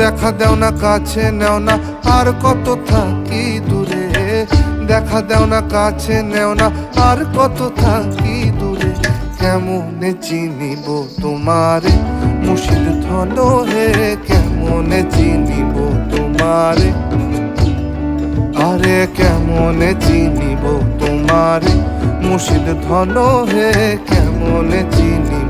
দেখা দেও না কাছে নেও না আর কত থাকি দূরে, দেখা দেও না কাছে নেও না আর কত থাকি দূরে। কেমনে চিনিব তোমারে মুর্শিদ ধন হে, কেমনে চিনিব তোমারে, আরে কেমনে চিনিব তোমারে মুর্শিদ ধন হে, কেমনে চিনিব